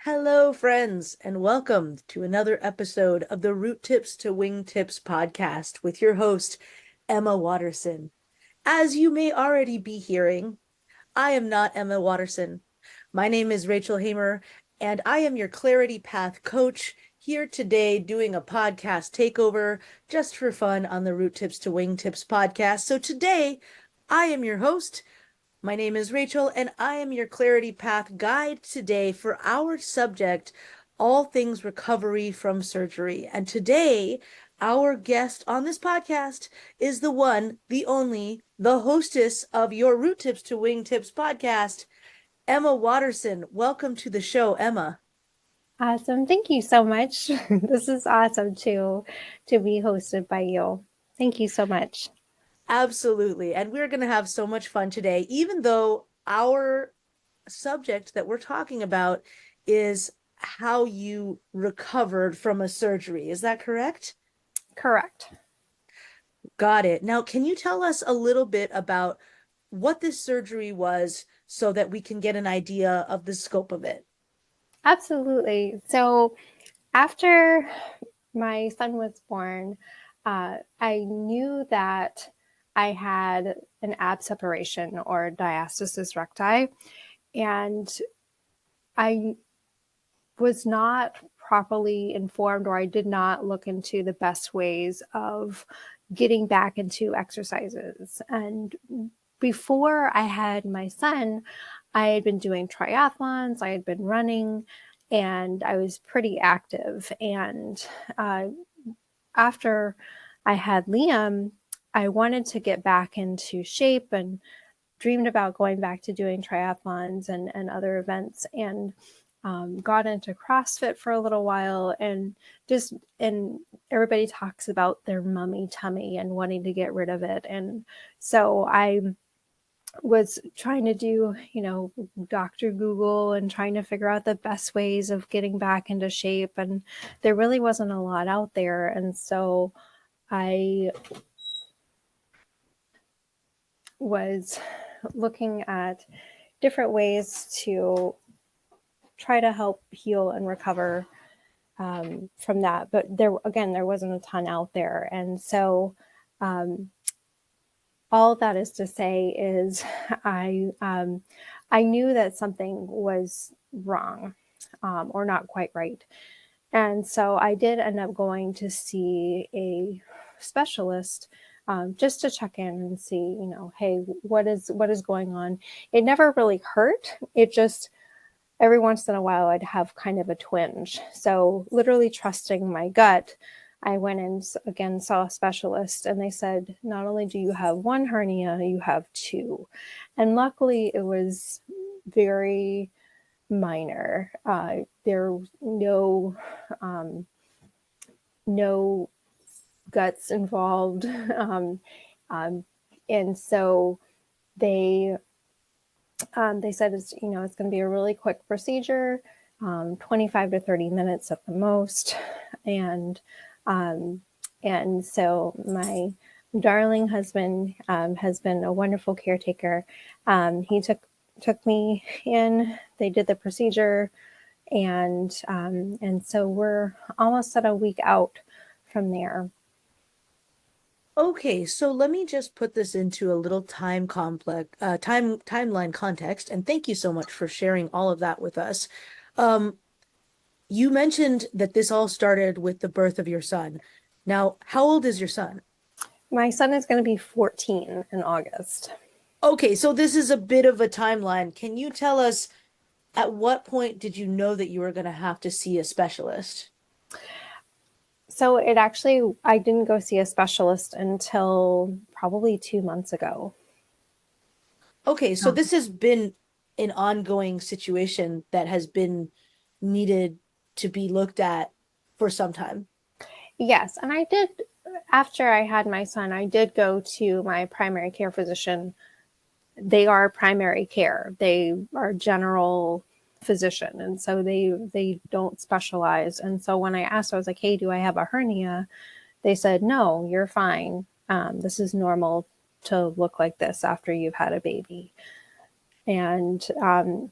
Hello, friends, and welcome to another episode of the Root Tips to Wingtips podcast with your host, Emma Watterson. As you may already be hearing, I am not Emma Watterson. My name is Rachel Haymer, and I am your Clarity Path coach here today doing a podcast takeover just for fun on the Root Tips to Wingtips podcast. So today, I am your host. My name is Rachel, and I am your Clarity Path guide today for our subject, all things recovery from surgery. And today, our guest on this podcast is the one, the only, the hostess of your Root Tips to Wing Tips podcast, Emma Watterson. Welcome to the show, Emma. Awesome. Thank you so much. This is awesome to be hosted by you. Thank you so much. Absolutely. And we're going to have so much fun today, even though our subject that we're talking about is how you recovered from a surgery. Is that correct? Correct. Got it. Now, can you tell us a little bit about what this surgery was so that we can get an idea of the scope of it? Absolutely. So after my son was born, I knew that I had an ab separation or diastasis recti, and I was not properly informed, or I did not look into the best ways of getting back into exercises. And before I had my son, I had been doing triathlons, I had been running, and I was pretty active. And after I had Liam, I wanted to get back into shape and dreamed about going back to doing triathlons and other events, and got into CrossFit for a little while, and everybody talks about their mummy tummy and wanting to get rid of it. And so I was trying to do, Dr. Google and trying to figure out the best ways of getting back into shape. And there really wasn't a lot out there. And so I was looking at different ways to try to help heal and recover from that. But there wasn't a ton out there. And so all that is to say is I knew that something was wrong or not quite right. And so I did end up going to see a specialist just to check in and see, hey, what is going on? It never really hurt. It just every once in a while I'd have kind of a twinge. So literally trusting my gut, I went and again saw a specialist, and they said, not only do you have one hernia, you have two. And luckily it was very minor. There were no guts involved. And so they said it's going to be a really quick procedure, 25 to 30 minutes at the most. And so my darling husband has been a wonderful caretaker. He took me in, they did the procedure, and so we're almost at a week out from there. Okay, so let me just put this into a little timeline context, and thank you so much for sharing all of that with us. Um, you mentioned that this all started with the birth of your son. Now, how old is your son? My son is going to be 14 in August. Okay, so this is a bit of a timeline. Can you tell us at what point did you know that you were going to have to see a specialist? So I didn't go see a specialist until probably 2 months ago. Okay, so this has been an ongoing situation that has been needed to be looked at for some time. Yes, and after I had my son, I did go to my primary care physician. They are primary care. They are general physician, and so they don't specialize. And so when I asked, I was like, hey, do I have a hernia? They said, no, you're fine. This is normal to look like this after you've had a baby. And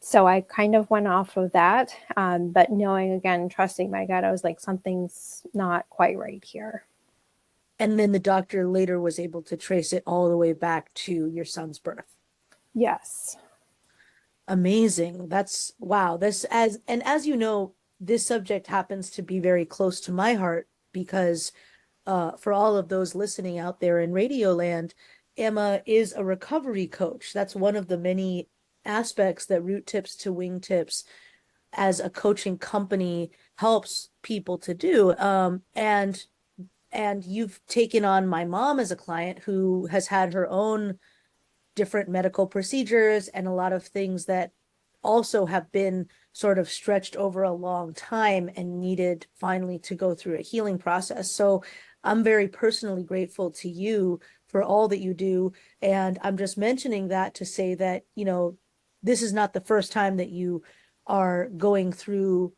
so I kind of went off of that. But knowing, again, trusting my gut, I was like, something's not quite right here. And then the doctor later was able to trace it all the way back to your son's birth. Yes, Amazing. That's wow. As you know, this subject happens to be very close to my heart because for all of those listening out there in Radio Land, Emma is a recovery coach. That's one of the many aspects that Root Tips to Wingtips as a coaching company helps people to do. And you've taken on my mom as a client who has had her own different medical procedures and a lot of things that also have been sort of stretched over a long time and needed finally to go through a healing process. So I'm very personally grateful to you for all that you do. And I'm just mentioning that to say that, this is not the first time that you are going through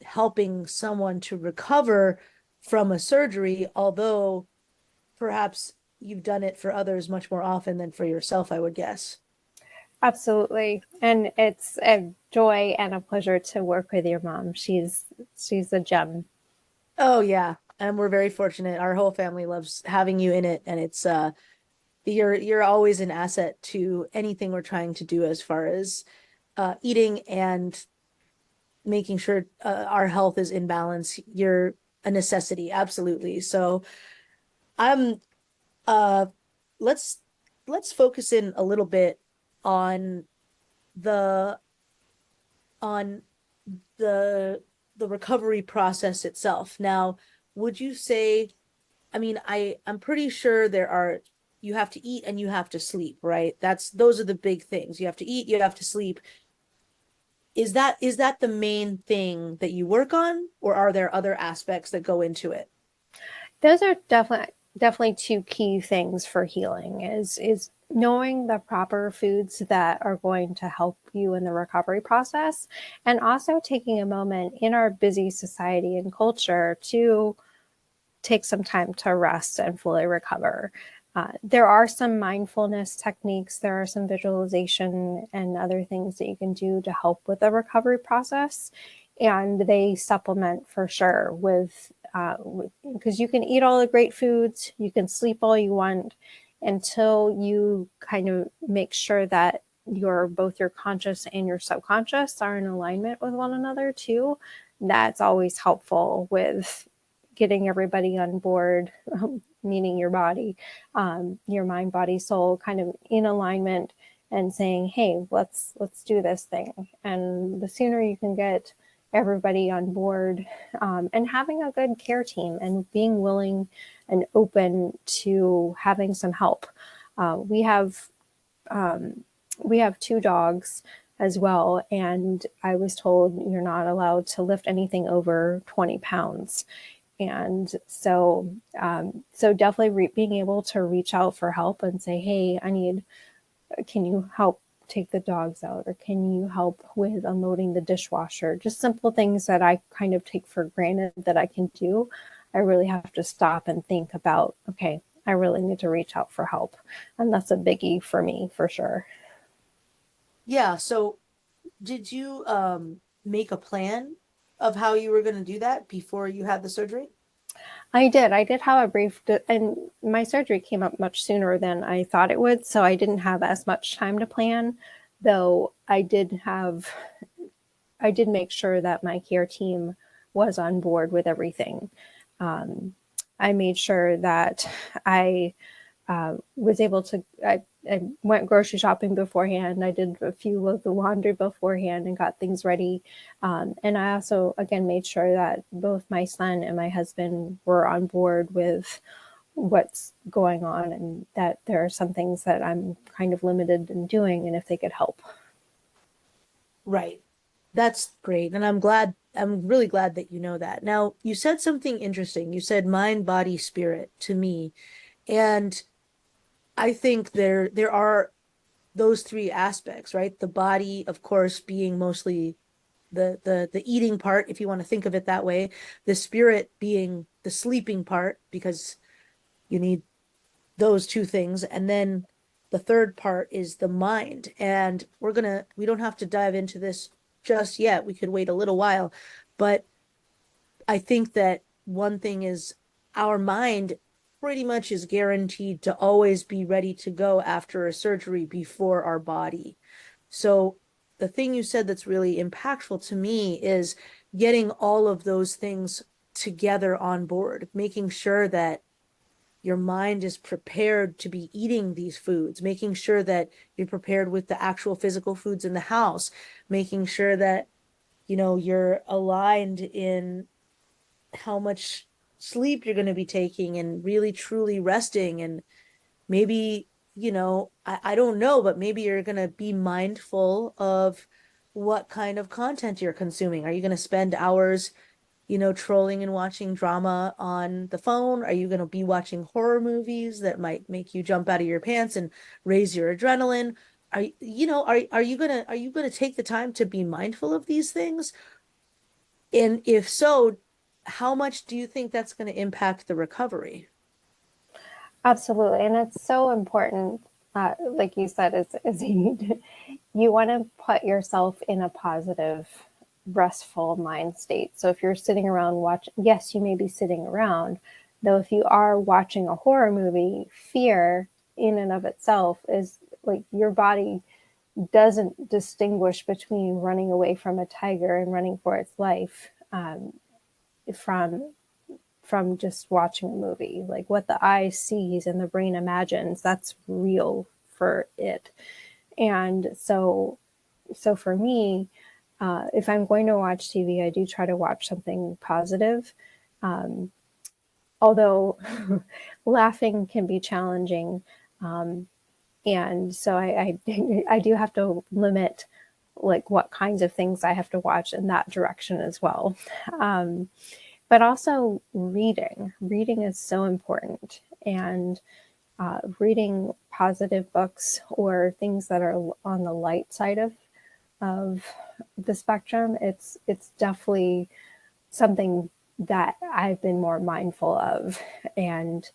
helping someone to recover from a surgery, although perhaps you've done it for others much more often than for yourself, I would guess. absolutely. And it's a joy and a pleasure to work with your mom. She's a gem. Oh yeah. And we're very fortunate. Our whole family loves having you in it. And it's you're always an asset to anything we're trying to do as far as eating and making sure our health is in balance. You're a necessity, absolutely. So I'm uh let's let's focus in a little bit on the on the the recovery process itself. Now, would you say, I mean, I'm pretty sure you have to eat and you have to sleep, right? Those are the big things. You have to eat, you have to sleep. Is that the main thing that you work on, or are there other aspects that go into it? Those are definitely two key things for healing is knowing the proper foods that are going to help you in the recovery process, and also taking a moment in our busy society and culture to take some time to rest and fully recover. There are some mindfulness techniques, there are some visualization and other things that you can do to help with the recovery process. And they supplement for sure with, because you can eat all the great foods, you can sleep all you want until you kind of make sure that both your conscious and your subconscious are in alignment with one another too. That's always helpful with getting everybody on board, meaning your body, your mind, body, soul, kind of in alignment, and saying, "Hey, let's do this thing." And the sooner you can get everybody on board, and having a good care team, and being willing and open to having some help. We have two dogs as well, and I was told you're not allowed to lift anything over 20 pounds. And so definitely being able to reach out for help and say, hey, can you help take the dogs out, or can you help with unloading the dishwasher? Just simple things that I kind of take for granted that I can do. I really have to stop and think about, okay, I really need to reach out for help. And that's a biggie for me, for sure. Yeah, so did you make a plan of how you were going to do that before you had the surgery? I did. I did have a brief, and my surgery came up much sooner than I thought it would. So I didn't have as much time to plan, though I did make sure that my care team was on board with everything. Um, I made sure that I was able to, I went grocery shopping beforehand. I did a few of the laundry beforehand and got things ready. And I also, again, made sure that both my son and my husband were on board with what's going on, and that there are some things that I'm kind of limited in doing, and if they could help. Right. That's great. And I'm really glad that you know that. Now, you said something interesting. You said mind, body, spirit to me. And I think there are those three aspects, right? The body, of course, being mostly the eating part, if you want to think of it that way, the spirit being the sleeping part, because you need those two things, and then the third part is the mind. And we don't have to dive into this just yet. We could wait a little while. But I think that one thing is our mind pretty much is guaranteed to always be ready to go after a surgery before our body. So the thing you said that's really impactful to me is getting all of those things together on board, making sure that your mind is prepared to be eating these foods, making sure that you're prepared with the actual physical foods in the house, making sure that, you're aligned in how much sleep you're going to be taking and really truly resting. And maybe, I don't know, but maybe you're going to be mindful of what kind of content you're consuming. Are you going to spend hours, trolling and watching drama on the phone? Are you going to be watching horror movies that might make you jump out of your pants and raise your adrenaline? Are you going to take the time to be mindful of these things? And if so, how much do you think that's going to impact the recovery? Absolutely. And it's so important, like you said, is you want to put yourself in a positive, restful mind state. So if you're sitting around watching, yes, you may be sitting around, though if you are watching a horror movie, fear in and of itself is like your body doesn't distinguish between running away from a tiger and running for its life from just watching a movie. Like what the eye sees and the brain imagines, that's real for it. And so for me, if I'm going to watch TV, I do try to watch something positive. Although laughing can be challenging, and so I do have to limit like what kinds of things I have to watch in that direction as well. Um, but also reading. Reading is so important, and reading positive books or things that are on the light side of the spectrum. It's definitely something that I've been more mindful of, and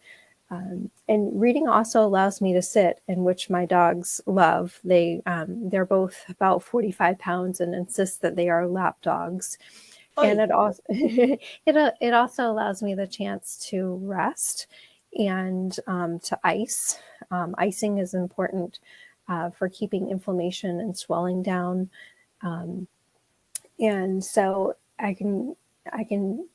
reading also allows me to sit, in which my dogs love. They're both about 45 pounds and insist that they are lap dogs. And Oi. it also it also allows me the chance to rest and to ice. Icing is important for keeping inflammation and swelling down, and so I can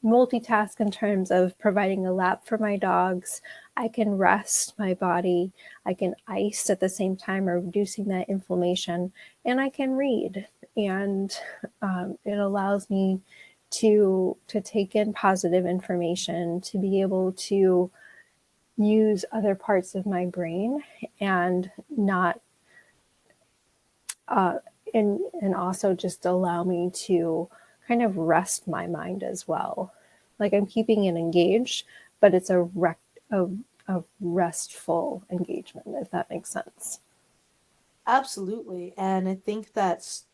multitask in terms of providing a lap for my dogs. I can rest my body. I can ice at the same time, reducing that inflammation, and I can read. And it allows me to take in positive information, to be able to use other parts of my brain and not and also just allow me to kind of rest my mind as well. Like I'm keeping it engaged, but it's a restful engagement, if that makes sense. Absolutely. And I think that's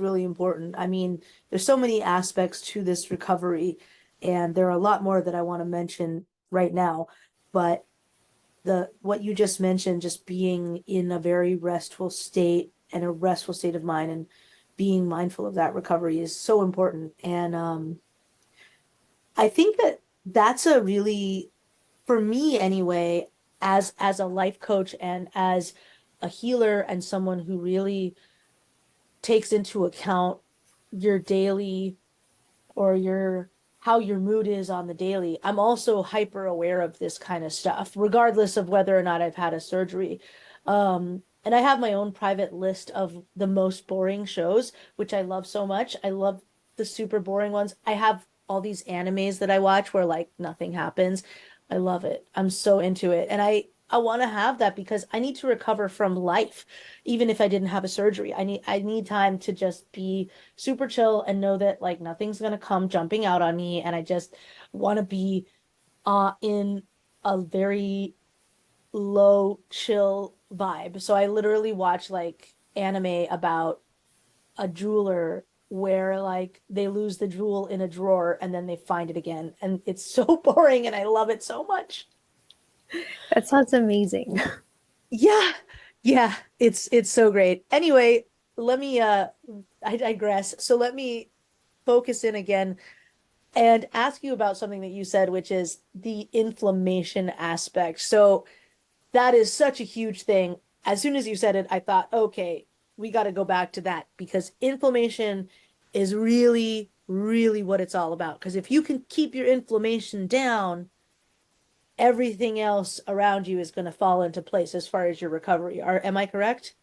really important. I mean, there's so many aspects to this recovery, and there are a lot more that I want to mention right now. But the what you just mentioned, just being in a very restful state and a restful state of mind and being mindful of that recovery is so important. And I think that that's a really, for me anyway, as a life coach and as a healer and someone who really takes into account your daily or your how your mood is on the daily. I'm also hyper aware of this kind of stuff, regardless of whether or not I've had a surgery. And I have my own private list of the most boring shows, which I love so much. I love the super boring ones. I have all these animes that I watch where like nothing happens. I love it. I'm so into it. And I want to have that because I need to recover from life, even if I didn't have a surgery. I need time to just be super chill and know that like nothing's gonna come jumping out on me, and I just want to be in a very low chill vibe. So I literally watch like anime about a jeweler where like they lose the jewel in a drawer and then they find it again, and it's so boring and I love it so much. That sounds amazing. Yeah. Yeah, it's so great. Anyway, let me I digress. So let me focus in again and ask you about something that you said, which is the inflammation aspect. So that is such a huge thing. As soon as you said it, I thought, okay, we got to go back to that because inflammation is really, really what it's all about. Because if you can keep your inflammation down, everything else around you is going to fall into place as far as your recovery. Am I correct?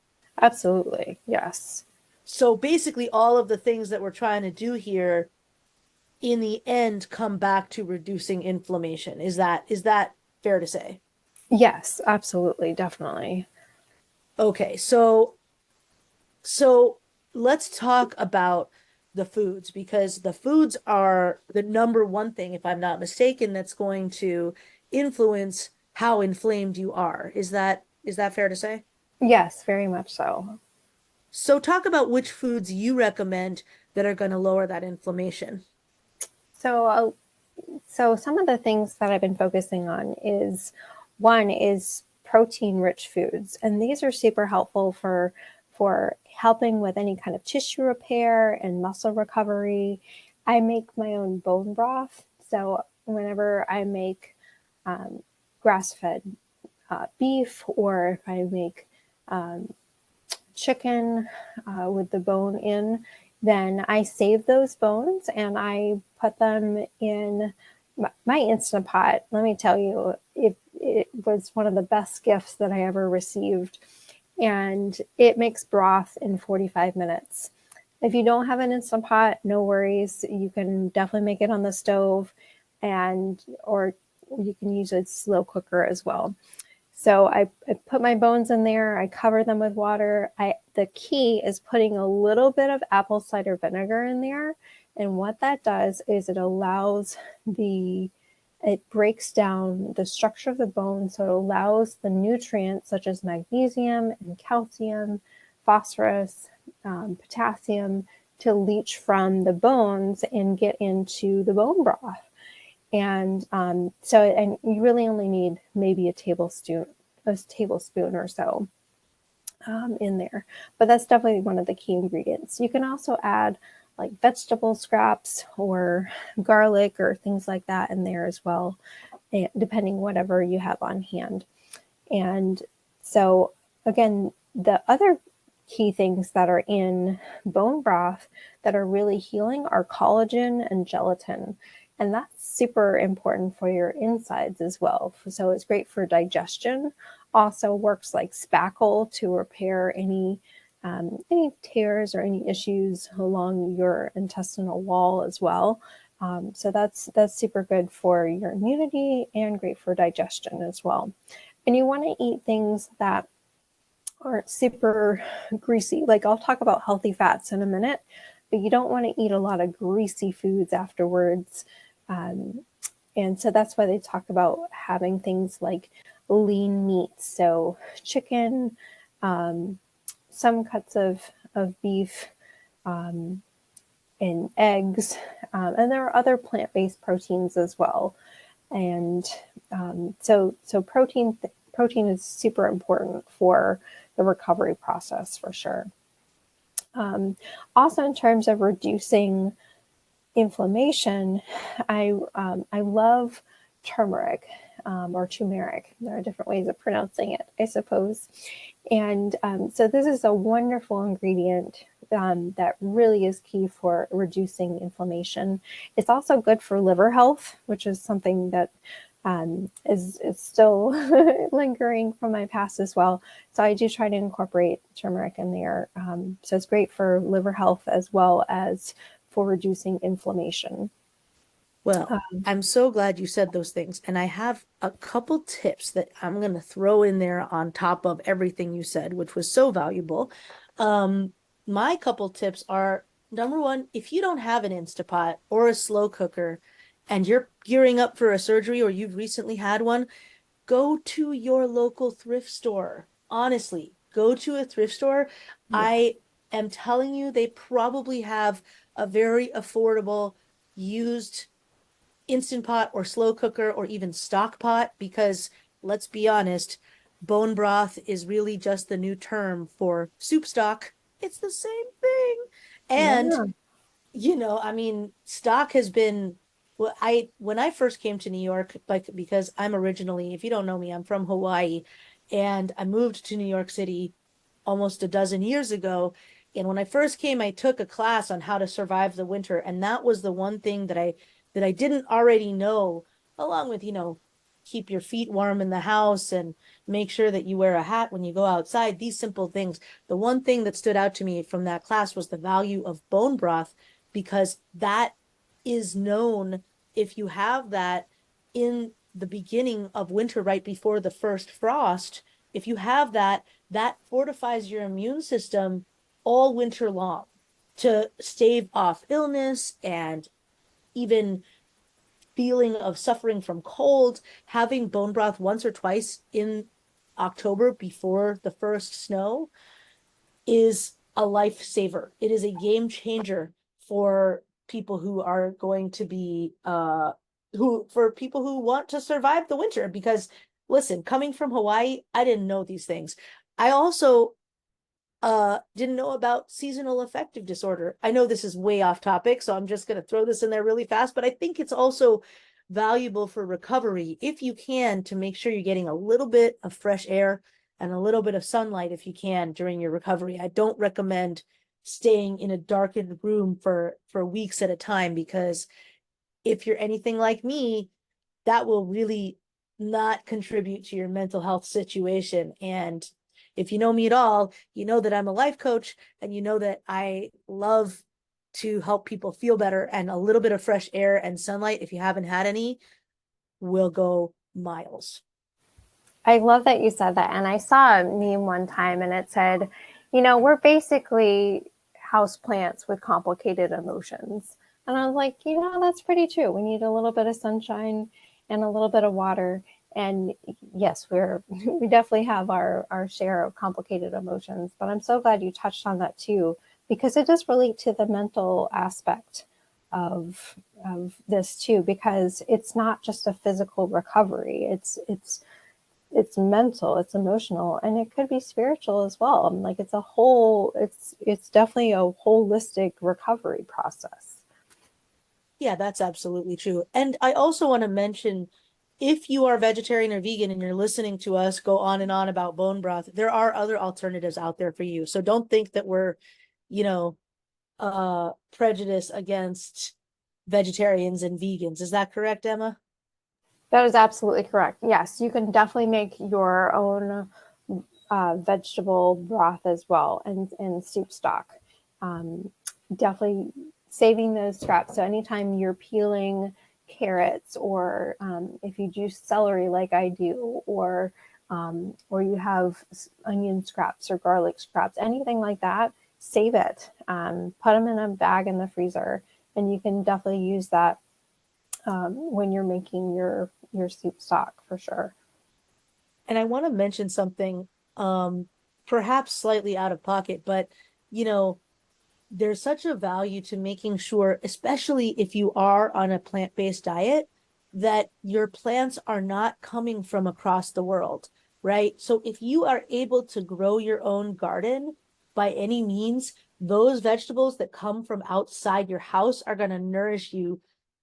Absolutely. Yes. So basically, all of the things that we're trying to do here in the end come back to reducing inflammation. Is that fair to say? Yes, absolutely. Definitely. Okay, so let's talk about the foods because the foods are the number one thing, if I'm not mistaken, that's going to influence how inflamed you are. Is that fair to say? Yes, very much so. So talk about which foods you recommend that are going to lower that inflammation. So, so some of the things that I've been focusing on is one is protein rich foods, and these are super helpful for helping with any kind of tissue repair and muscle recovery. I make my own bone broth, so whenever I make grass fed beef, or if I make chicken with the bone in, then I save those bones and I put them in my Instant Pot. Let me tell you, it was one of the best gifts that I ever received. And it makes broth in 45 minutes. If you don't have an Instant Pot, no worries. You can definitely make it on the stove, and or you can use a slow cooker as well. So I put my bones in there. I cover them with water. The key is putting a little bit of apple cider vinegar in there, and what that does is it breaks down the structure of the bone, so it allows the nutrients such as magnesium and calcium, phosphorus, potassium to leach from the bones and get into the bone broth. And you really only need maybe a tablespoon or so in there. But that's definitely one of the key ingredients. You can also add like vegetable scraps or garlic or things like that in there as well, depending whatever you have on hand. And so, again, the other key things that are in bone broth that are really healing are collagen and gelatin. And that's super important for your insides as well. So it's great for digestion. Also works like spackle to repair any tears or any issues along your intestinal wall as well. So that's super good for your immunity and great for digestion as well. And you want to eat things that aren't super greasy. Like I'll talk about healthy fats in a minute, but you don't want to eat a lot of greasy foods afterwards. Um, and so that's why they talk about having things like lean meats. So chicken, um, some cuts of beef, um, and eggs. And there are other plant-based proteins as well. And so protein is super important for the recovery process for sure. Um, Also, in terms of reducing inflammation, I love turmeric, or turmeric. There are different ways of pronouncing it, I suppose. And so this is a wonderful ingredient that really is key for reducing inflammation. It's also good for liver health, which is something that is still lingering from my past as well. So I do try to incorporate turmeric in there. So it's great for liver health as well as for reducing inflammation. Well, I'm so glad you said those things. And I have a couple tips that I'm going to throw in there on top of everything you said, which was so valuable. Um, my couple tips are number one, if you don't have an Instapot or a slow cooker and you're gearing up for a surgery or you've recently had one, go to your local thrift store. Honestly, go to a thrift store. Yeah. I am telling you, they probably have a very affordable used Instant Pot or slow cooker or even stock pot because let's be honest, bone broth is really just the new term for soup stock. It's the same thing. And Yeah. I mean, stock has been well, I when I first came to New York, like because I'm originally, if you don't know me, I'm from Hawaii, and I moved to New York City almost a dozen years ago. And when I first came, I took a class on how to survive the winter, and that was the one thing that I didn't already know, along with, keep your feet warm in the house and make sure that you wear a hat when you go outside, these simple things. The one thing that stood out to me from that class was the value of bone broth because that is known if you have that in the beginning of winter, right before the first frost, if you have that, that fortifies your immune system all winter long to stave off illness and even feeling of suffering from cold. Having bone broth once or twice in October before the first snow is a lifesaver. It is a game changer for people who are going to be who for people who want to survive the winter because listen, coming from Hawaii, I didn't know these things. I also didn't know about seasonal affective disorder. I know this is way off topic, so I'm just going to throw this in there really fast, but I think it's also valuable for recovery if you can to make sure you're getting a little bit of fresh air and a little bit of sunlight if you can during your recovery. I don't recommend staying in a darkened room for weeks at a time because if you're anything like me, that will really not contribute to your mental health situation. And if you know me at all, you know that I'm a life coach and you know that I love to help people feel better. And a little bit of fresh air and sunlight, if you haven't had any, will go miles. I love that you said that. And I saw a meme one time and it said, we're basically house plants with complicated emotions. And I was like, that's pretty true. We need a little bit of sunshine and a little bit of water. And yes, we definitely have our share of complicated emotions. But I'm so glad you touched on that too, because it does relate to the mental aspect of this too, because it's not just a physical recovery. It's mental, it's emotional, and it could be spiritual as well. Like it's definitely a holistic recovery process. Yeah, that's absolutely true. And I also want to mention if you are vegetarian or vegan and you're listening to us go on and on about bone broth, there are other alternatives out there for you. So don't think that we're, you know, prejudice against vegetarians and vegans. Is that correct, Emma? That is absolutely correct. Yes, you can definitely make your own vegetable broth as well, and soup stock. Um, Definitely saving those scraps. So anytime you're peeling carrots, or if you juice celery like I do, or you have onion scraps or garlic scraps, anything like that, save it. Put them in a bag in the freezer, and you can definitely use that when you're making your soup stock for sure. And I want to mention something, perhaps slightly out of pocket, but you know, there's such a value to making sure, especially if you are on a plant-based diet, that your plants are not coming from across the world, right? So if you are able to grow your own garden by any means, those vegetables that come from outside your house are going to nourish you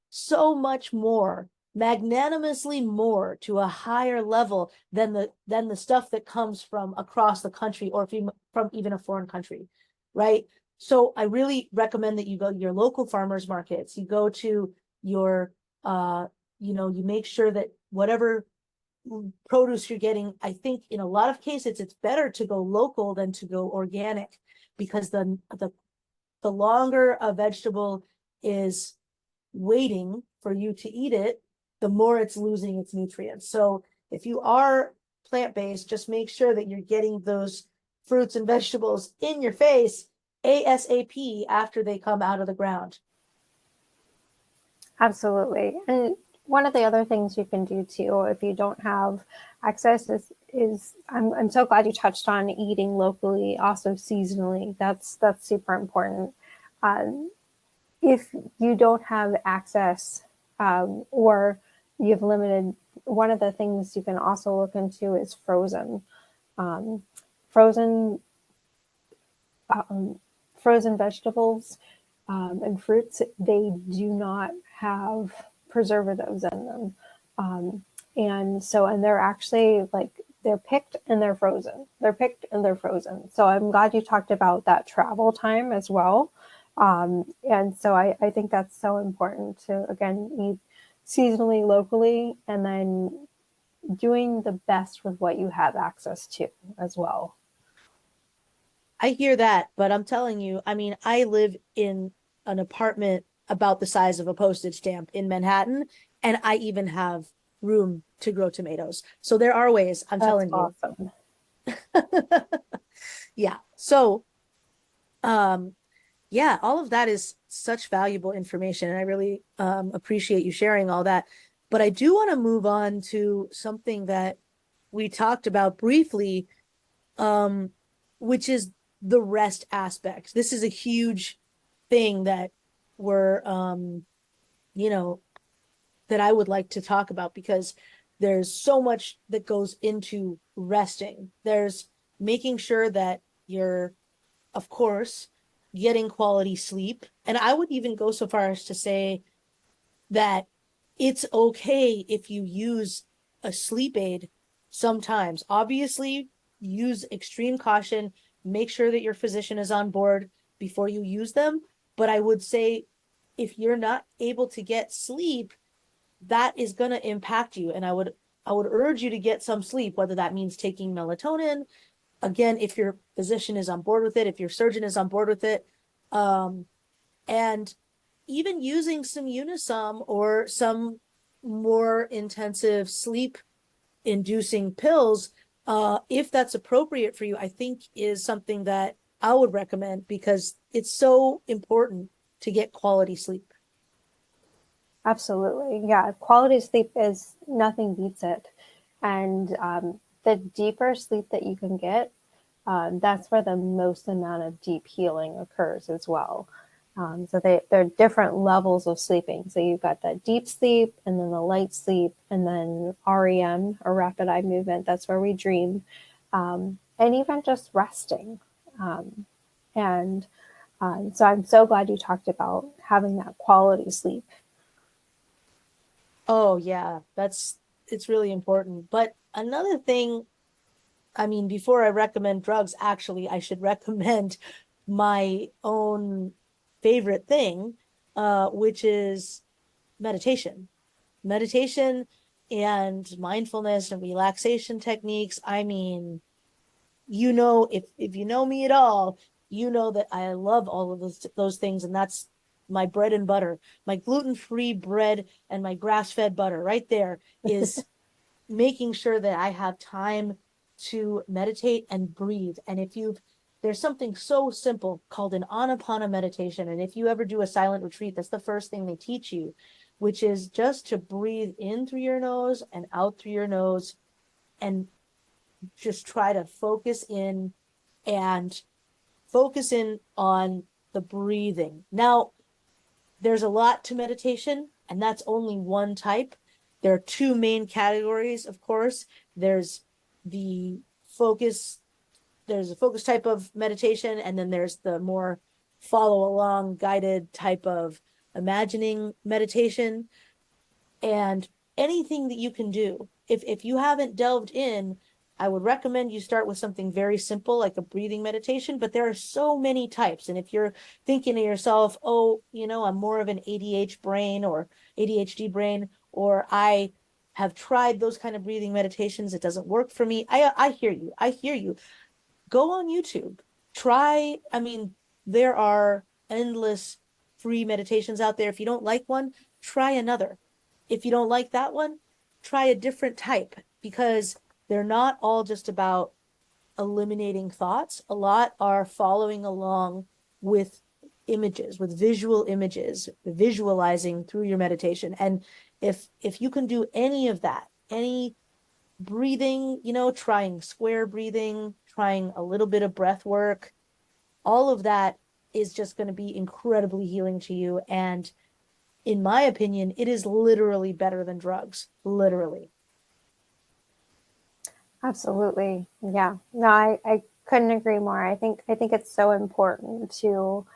so much more, magnanimously more, to a higher level than the stuff that comes from across the country or from even a foreign country, right? So I really recommend that you go to your local farmers markets. You go to your you make sure that whatever produce you're getting, I think in a lot of cases it's better to go local than to go organic because the longer a vegetable is waiting for you to eat it, the more it's losing its nutrients. So if you are plant-based, just make sure that you're getting those fruits and vegetables in your face ASAP after they come out of the ground. Absolutely. And one of the other things you can do too, if you don't have access, is I'm so glad you touched on eating locally, also seasonally. That's super important. Um, if you don't have access, or you've limited. One of the things you can also look into is um, frozen um, frozen vegetables and fruits. They do not have preservatives in them, um, and they're actually like they're picked and they're frozen. They're picked and they're frozen. So I'm glad you talked about that travel time as well. And so I think that's so important to again eat seasonally, locally, and then doing the best with what you have access to as well. I hear that, but I'm telling you, I mean, I live in an apartment about the size of a postage stamp in Manhattan, and I even have room to grow tomatoes. So there are ways, I'm That's telling you. awesome. Yeah. So, um, yeah, all of that is such valuable information, and I really appreciate you sharing all that. But I do want to move on to something that we talked about briefly, um, which is the rest aspect. This is a huge thing that we're, you know, that I would like to talk about because there's so much that goes into resting. There's making sure that you're, of course, getting quality sleep. And I would even go so far as to say that it's okay if you use a sleep aid sometimes. Obviously, use extreme caution, make sure that your physician is on board before you use them. But I would say if you're not able to get sleep, that is going to impact you. And I would urge you to get some sleep, whether that means taking melatonin. Again, if your physician is on board with it, if your surgeon is on board with it, um, and even using some Unisom or some more intensive sleep inducing pills, if that's appropriate for you, I think is something that I would recommend because it's so important to get quality sleep. Absolutely. Yeah. Quality sleep is nothing beats it. And the deeper sleep that you can get, that's where the most amount of deep healing occurs as well. There are different levels of sleeping. So you've got that deep sleep and then the light sleep and then REM or rapid eye movement. That's where we dream. And even just resting. Um, and so I'm so glad you talked about having that quality sleep. Oh yeah, that's it's really important. But another thing, I mean, before I recommend drugs, actually, I should recommend my own favorite thing, which is meditation. Meditation and mindfulness and relaxation techniques. I mean, if you know me at all, you know that I love all of those things, and that's my bread and butter. My gluten-free bread and my grass-fed butter right there is making sure that I have time to meditate and breathe. And if you've there's something so simple called an anapana meditation. And if you ever do a silent retreat, that's the first thing they teach you, which is just to breathe in through your nose and out through your nose and just try to and focus in on the breathing. Now, there's a lot to meditation, and that's only one type. There are two main categories, of course. There's the focus, there's a focus type of meditation, and then there's the more follow along guided type of imagining meditation. And anything that you can do, if you haven't delved in, I would recommend you start with something very simple like a breathing meditation. But there are so many types, and if you're thinking to yourself, oh, I'm more of an ADH brain or ADHD brain, or I have tried those kind of breathing meditations, it doesn't work for me. I hear you. I hear you. Go on YouTube. Try, I mean, there are endless free meditations out there. If you don't like one, try another. If you don't like that one, try a different type because they're not all just about eliminating thoughts. A lot are following along with images, with visual images, visualizing through your meditation. And if you can do any of that, any breathing, trying square breathing, trying a little bit of breath work, all of that is just going to be incredibly healing to you. And in my opinion, it is literally better than drugs. Literally. Absolutely. Yeah. No, I couldn't agree more. I think it's so important to,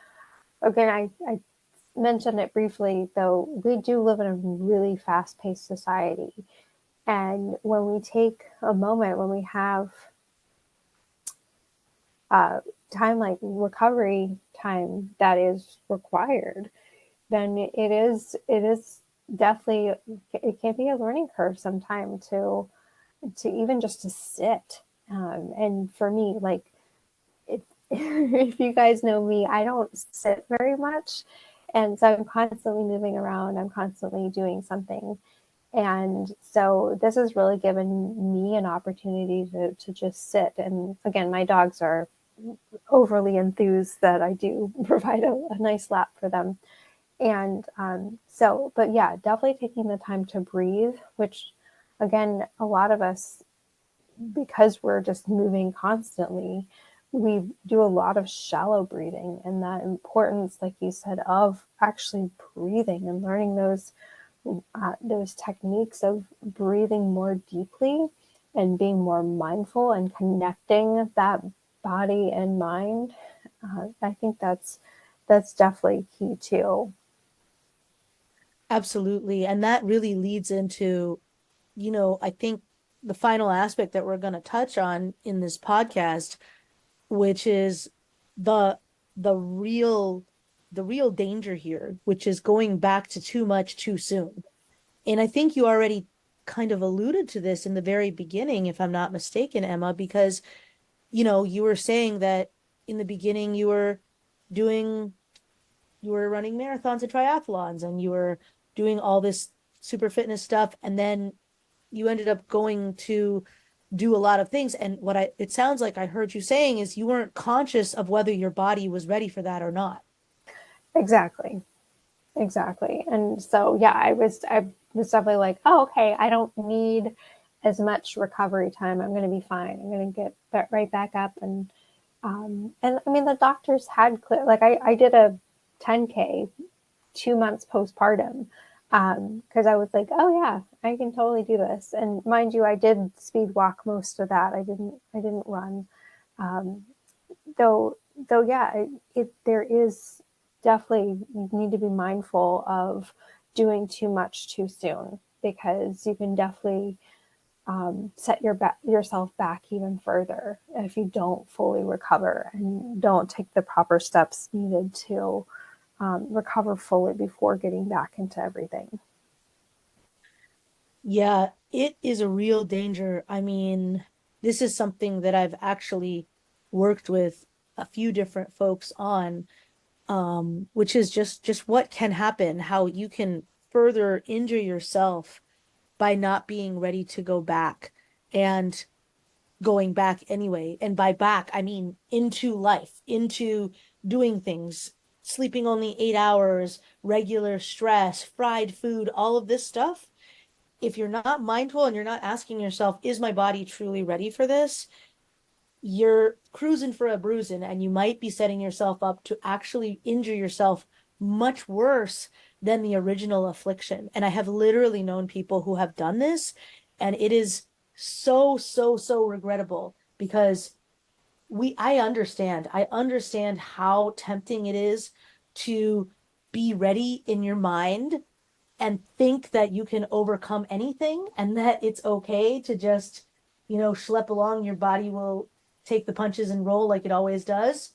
again, I mentioned it briefly, though we do live in a really fast-paced society. And when we take a moment, when we have uh, time, like recovery time that is required, then it is definitely, it can be a learning curve sometime to even just to sit. And for me, like, it, if you guys know me, I don't sit very much. And so I'm constantly moving around, I'm constantly doing something. And so this has really given me an opportunity to just sit. And again, my dogs are overly enthused that I do provide a nice lap for them. And so, but yeah, definitely taking the time to breathe, which again, a lot of us, because we're just moving constantly, we do a lot of shallow breathing, and that importance, like you said, of actually breathing and learning those techniques of breathing more deeply and being more mindful and connecting that body and mind. I think that's definitely key too. Absolutely. And that really leads into, I think the final aspect that we're going to touch on in this podcast, which is the the real the real danger here, which is going back to too much too soon. And I think you already kind of alluded to this in the very beginning, if I'm not mistaken, Emma, because you were saying that in the beginning doing you were running marathons and triathlons and you were doing all this super fitness stuff, and then you ended up going to do a lot of things. And what I it sounds like I heard you saying is you weren't conscious of whether your body was ready for that or not. Exactly. Exactly. And so, yeah, I was definitely like, oh, okay, I don't need as much recovery time. I'm going to be fine. I'm going to get right back up. And I mean, the doctors had clear, like, I did a 10K 2 months postpartum, because I was like, oh yeah, I can totally do this. And mind you, I did speed walk most of that. I didn't run. Um, though yeah, there is definitely, you need to be mindful of doing too much too soon, because you can definitely set yourself back even further if you don't fully recover and don't take the proper steps needed to recover fully before getting back into everything. Yeah, it is a real danger. I mean, this is something that I've actually worked with a few different folks on, which is just what can happen, how you can further injure yourself by not being ready to go back and going back anyway. And by back, I mean into life, into doing things, sleeping only 8 hours, regular stress, fried food, all of this stuff. If you're not mindful and you're not asking yourself, is my body truly ready for this? You're cruising for a bruising, and you might be setting yourself up to actually injure yourself much worse than the original affliction. And I have literally known people who have done this, and it is so, so, so regrettable because I understand how tempting it is to be ready in your mind and think that you can overcome anything and that it's okay to just, schlep along. Your body will take the punches and roll like it always does.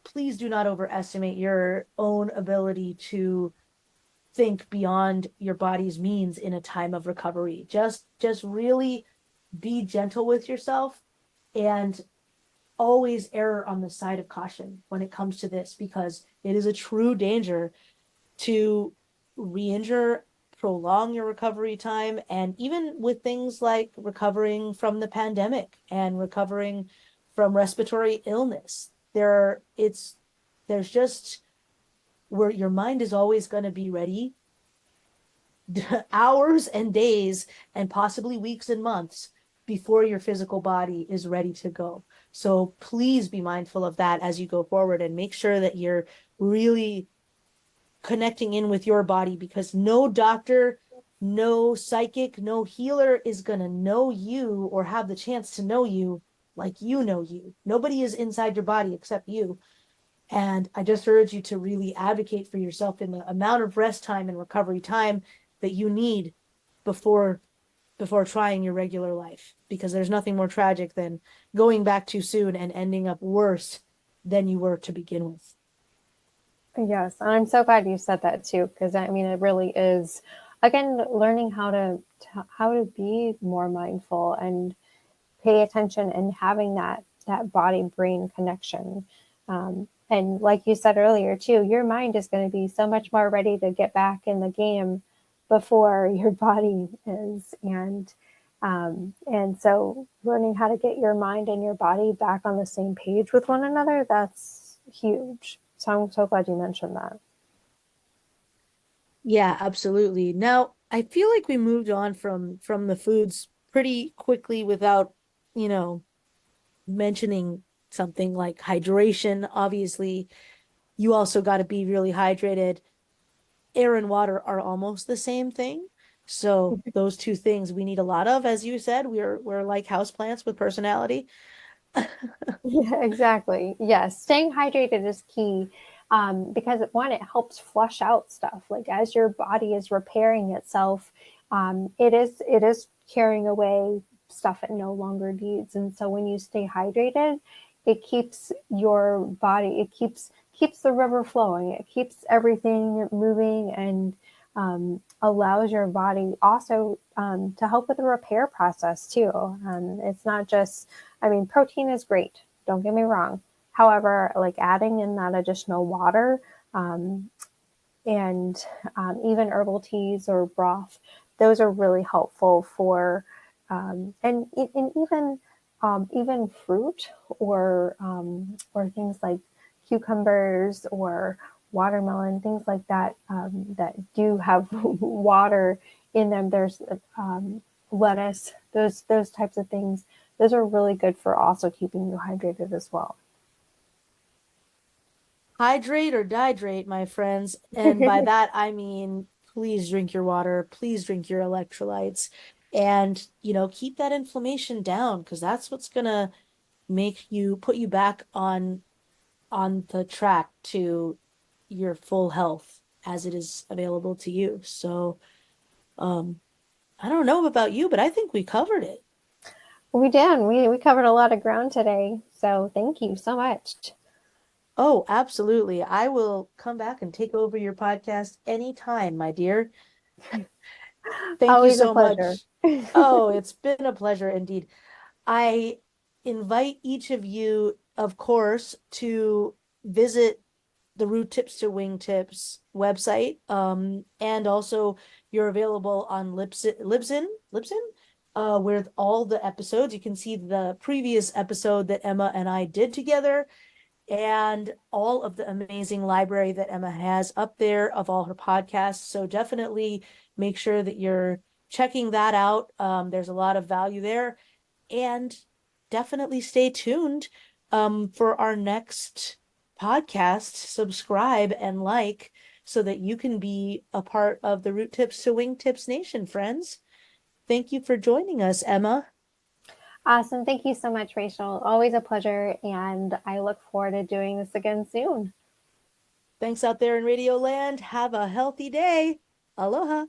Please do not overestimate your own ability to think beyond your body's means in a time of recovery. Just really be gentle with yourself and always err on the side of caution when it comes to this, because it is a true danger to re-injure, prolong your recovery time, and even with things like recovering from the pandemic and recovering from respiratory illness, there's just where your mind is always going to be ready hours and days and possibly weeks and months before your physical body is ready to go. So please be mindful of that as you go forward and make sure that you're really connecting in with your body, because no doctor, no psychic, no healer is going to know you or have the chance to know you like you know you. Nobody is inside your body except you. And I just urge you to really advocate for yourself in the amount of rest time and recovery time that you need before trying your regular life, because there's nothing more tragic than going back too soon and ending up worse than you were to begin with. Yes, and I'm so glad you said that too, because I mean, it really is, again, learning how to be more mindful and pay attention and having that body brain connection. And like you said earlier too, your mind is going to be so much more ready to get back in the game before your body is. And so learning how to get your mind and your body back on the same page with one another, that's huge. So I'm so glad you mentioned that. Yeah, absolutely. Now, I feel like we moved on from the foods pretty quickly without, you know, mentioning something like hydration. Obviously, you also got to be really hydrated. Air and water are almost the same thing. So those two things we need a lot of. As you said, we're like houseplants with personality. Yeah, exactly. Yes, staying hydrated is key, because one, it helps flush out stuff. Like as your body is repairing itself, it is carrying away stuff it no longer needs. And so when you stay hydrated, it keeps your body, it keeps the river flowing, it keeps everything moving, and allows your body also to help with the repair process too. It's not just, I mean, protein is great, don't get me wrong. However, like adding in that additional water, um, and even herbal teas or broth, those are really helpful for, and even fruit or things like cucumbers or watermelon, things like that, that do have water in them. There's lettuce, those types of things. Those are really good for also keeping you hydrated as well. Hydrate or dihydrate, my friends. And by that, I mean, please drink your water, please drink your electrolytes, and, keep that inflammation down, because that's what's gonna make you put you back on the track to your full health as it is available to you. So, um, I don't know about you, but I think we covered it. We did. We covered a lot of ground today. So thank you so much. Oh, absolutely. I will come back and take over your podcast anytime, my dear. Thank you Always a so pleasure. much. Oh, it's been a pleasure indeed. I invite each of you, of course, to visit the Root Tips to Wingtips website. And also you're available on Libsyn, with all the episodes. You can see the previous episode that Emma and I did together, and all of the amazing library that Emma has up there of all her podcasts. So definitely make sure that you're checking that out. There's a lot of value there, and definitely stay tuned for our next podcast. Subscribe and like so that you can be a part of the Root Tips to Wingtips Nation, friends. Thank you for joining us, Emma. Awesome. Thank you so much, Rachel. Always a pleasure. And I look forward to doing this again soon. Thanks out there in Radio Land. Have a healthy day. Aloha.